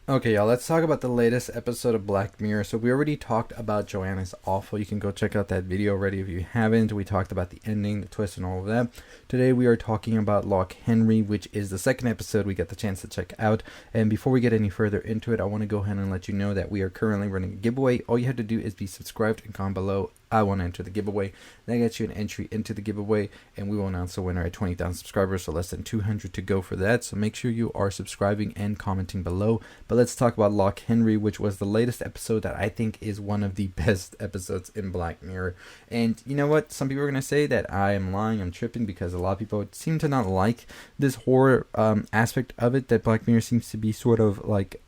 Okay, y'all, let's talk about the latest episode of Black Mirror. So, we already talked about Joanna's Awful. You can go check out that video already if you haven't. We talked about the ending, the twist, and all of that. Today, we are talking about Loch Henry, which is the second episode we get the chance to check out. And before we get any further into it, I want to go ahead and let you know that we are currently running a giveaway. All you have to do is be subscribed and comment below, I want to enter the giveaway. That gets you an entry into the giveaway, and we will announce the winner at 20,000 subscribers, so less than 200 to go for that. So make sure you are subscribing and commenting below. But let's talk about Loch Henry, which was the latest episode that I think is one of the best episodes in Black Mirror. And you know what? Some people are going to say that I am lying, I'm tripping, because a lot of people seem to not like this horror aspect of it that Black Mirror seems to be sort of like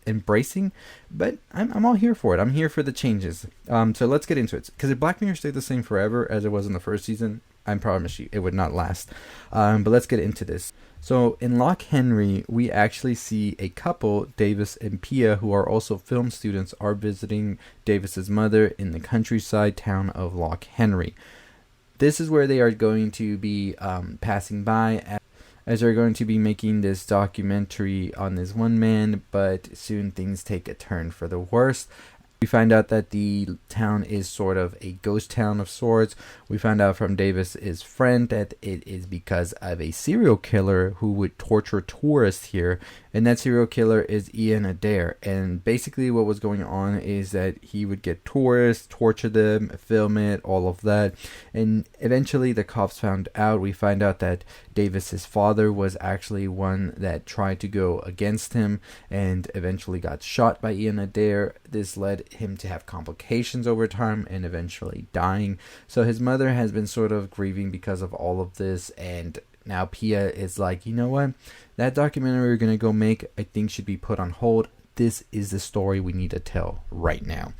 embracing, but I'm all here for it. I'm here for the changes. So let's get into it. Because if Black Mirror stayed the same forever as it was in the first season, I promise you it would not last. But let's get into this. So in Loch Henry, we actually see a couple, Davis and Pia, who are also film students, are visiting Davis's mother in the countryside town of Loch Henry. This is where they are going to be passing by as they're going to be making this documentary on this one man, but soon things take a turn for the worse. We find out that the town is sort of a ghost town of sorts. We find out from Davis's friend that it is because of a serial killer who would torture tourists here, and that serial killer is Ian Adair. And basically what was going on is that he would get tourists, torture them, film it, all of that, and eventually the cops found out. We find out that Davis's father was actually one that tried to go against him and eventually got shot by Ian Adair. This led him to have complications over time and eventually dying. So his mother has been sort of grieving because of all of this, and now Pia is like, you know what, that documentary we're gonna go make, I think should be put on hold. This is the story we need to tell right now.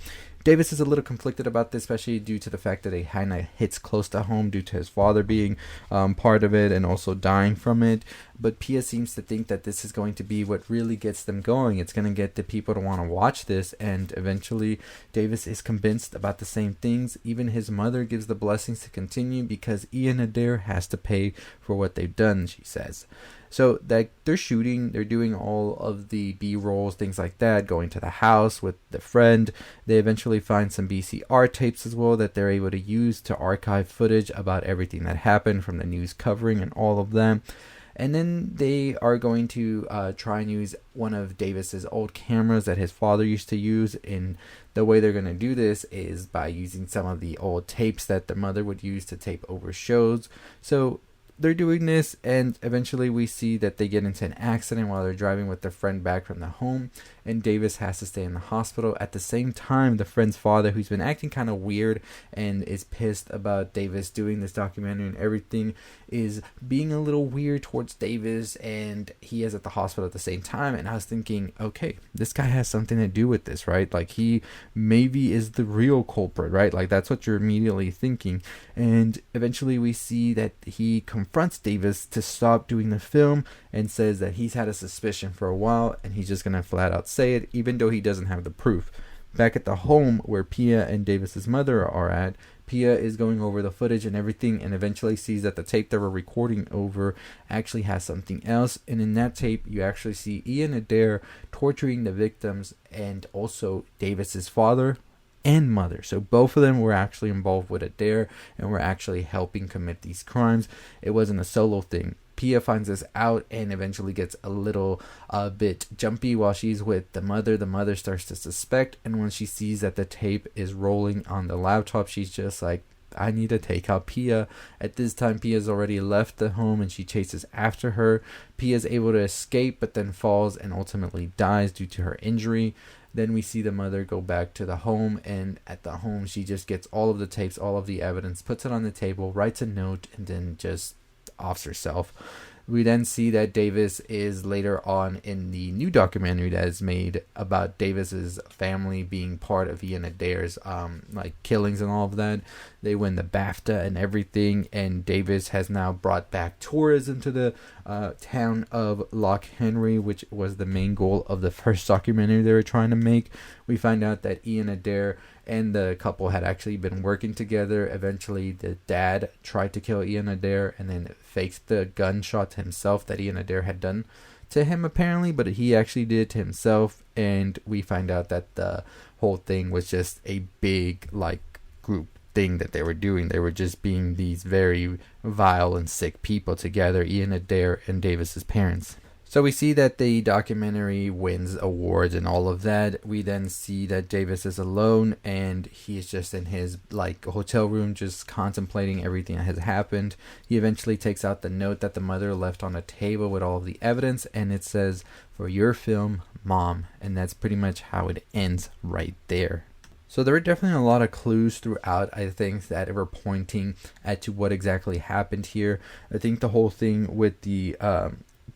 Davis is a little conflicted about this, especially due to the fact that it kind of hits close to home due to his father being part of it and also dying from it. But Pia seems to think that this is going to be what really gets them going. It's going to get the people to want to watch this, and eventually Davis is convinced about the same things. Even his mother gives the blessings to continue because Ian Adair has to pay for what they've done, she says. So that they're shooting, they're doing all of the B-rolls, things like that, going to the house with the friend. They eventually find some VCR tapes as well that they're able to use to archive footage about everything that happened from the news covering and all of them. And then they are going to try and use one of Davis's old cameras that his father used to use. And the way they're going to do this is by using some of the old tapes that the mother would use to tape over shows. So they're doing this, and eventually we see that they get into an accident while they're driving with their friend back from the home, and Davis has to stay in the hospital. At the same time, the friend's father, who's been acting kind of weird and is pissed about Davis doing this documentary and everything, is being a little weird towards Davis, and he is at the hospital at the same time. And I was thinking, okay, this guy has something to do with this, right? Like, he maybe is the real culprit, right? Like, that's what you're immediately thinking. And eventually we see that he confronts Davis to stop doing the film and says that he's had a suspicion for a while and he's just gonna flat out say it, even though he doesn't have the proof. Back at the home where Pia and Davis's mother are at, Pia is going over the footage and everything, and eventually sees that the tape they were recording over actually has something else. And in that tape, you actually see Ian Adair torturing the victims and also Davis's father and mother. So both of them were actually involved with Adair and were actually helping commit these crimes. It wasn't a solo thing. Pia finds this out and eventually gets a little bit jumpy while she's with the mother. The mother starts to suspect, and when she sees that the tape is rolling on the laptop, she's just like, I need to take out Pia. At this time, Pia's already left the home and she chases after her. Pia's able to escape but then falls and ultimately dies due to her injury. Then we see the mother go back to the home, and at the home she just gets all of the tapes, all of the evidence, puts it on the table, writes a note, and then just offs herself. We then see that Davis is later on in the new documentary that is made about Davis's family being part of Ian Adair's like killings and all of that. They win the BAFTA and everything, and Davis has now brought back tourism to the town of Loch Henry, which was the main goal of the first documentary they were trying to make. We find out that Ian Adair and the couple had actually been working together. Eventually, the dad tried to kill Ian Adair and then faked the gunshot himself that Ian Adair had done to him apparently, but he actually did it to himself. And we find out that the whole thing was just a big like group thing that they were doing. They were just being these very vile and sick people together, Ian Adair and Davis's parents. So we see that the documentary wins awards and all of that. We then see that Davis is alone and he's just in his like hotel room just contemplating everything that has happened. He eventually takes out the note that the mother left on a table with all of the evidence, and it says, "For your film, Mom." And that's pretty much how it ends right there. So there are definitely a lot of clues throughout, I think, that were pointing at to what exactly happened here. I think the whole thing with the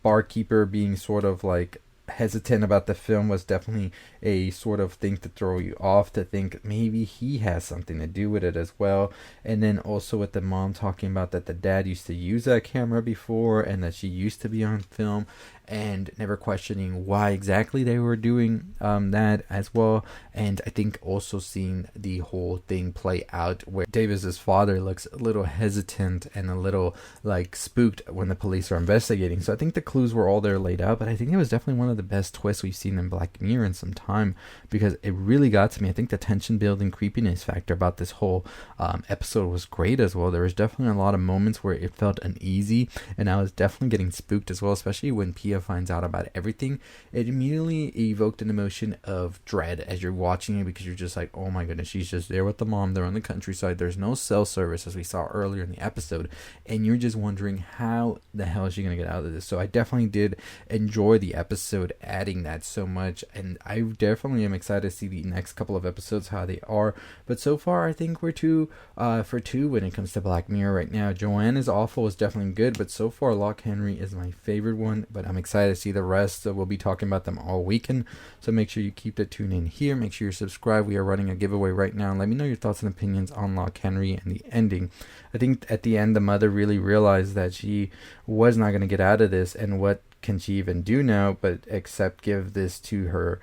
barkeeper being sort of like hesitant about the film was definitely a sort of thing to throw you off, to think maybe he has something to do with it as well. And then also with the mom talking about that the dad used to use that camera before and that she used to be on film, and never questioning why exactly they were doing that as well. And I think also seeing the whole thing play out where Davis's father looks a little hesitant and a little like spooked when the police are investigating. So I think the clues were all there laid out, but I think it was definitely one of the best twists we've seen in Black Mirror in some time, because it really got to me. I think the tension building creepiness factor about this whole episode was great as well. There was definitely a lot of moments where it felt uneasy, and I was definitely getting spooked as well, especially when Pia finds out about everything. It immediately evoked an emotion of dread as you're watching it, because you're just like, oh my goodness, she's just there with the mom. They're on the countryside. There's no cell service, as we saw earlier in the episode, and you're just wondering how the hell is she going to get out of this. So I definitely did enjoy the episode adding that so much, and I definitely am excited to see the next couple of episodes how they are. But so far I think we're two for two when it comes to Black Mirror right now. Joanne is awful is definitely good, but so far Loch Henry is my favorite one, but I'm excited to see the rest. So we'll be talking about them all weekend, so make sure you keep the tune in here. Make sure you're subscribed. We are running a giveaway right now. Let me know your thoughts and opinions on Loch Henry and the ending. I think at the end the mother really realized that she was not going to get out of this, and what can she even do now but except give this to her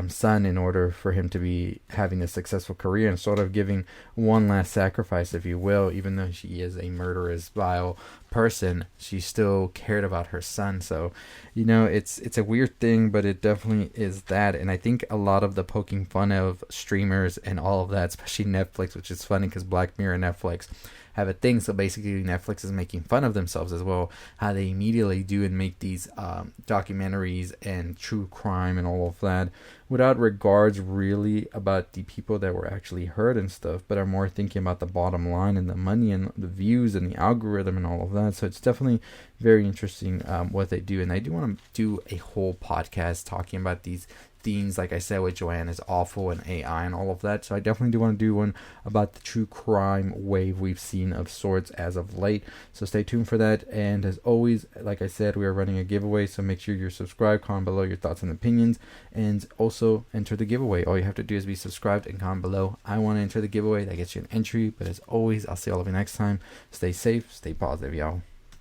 son in order for him to be having a successful career, and sort of giving one last sacrifice, if you will. Even though she is a murderous, vile person, she still cared about her son. So, you know, it's a weird thing, but it definitely is that. And I think a lot of the poking fun of streamers and all of that, especially Netflix, which is funny because Black Mirror and Netflix have a thing. So basically Netflix is making fun of themselves as well, how they immediately do and make these documentaries and true crime and all of that without regards really about the people that were actually hurt and stuff, but are more thinking about the bottom line and the money and the views and the algorithm and all of that. So it's definitely very interesting what they do. And I do want to do a whole podcast talking about these themes, like I said, with Joanne is awful and AI and all of that. So I definitely do want to do one about the true crime wave we've seen of sorts as of late. So stay tuned for that. And as always, like I said, we are running a giveaway, so make sure you're subscribed. Comment below your thoughts and opinions, and also enter the giveaway. All you have to do is be subscribed and comment below, I want to enter the giveaway. That gets you an entry. But as always, I'll see all of you next time. Stay safe, stay positive, y'all.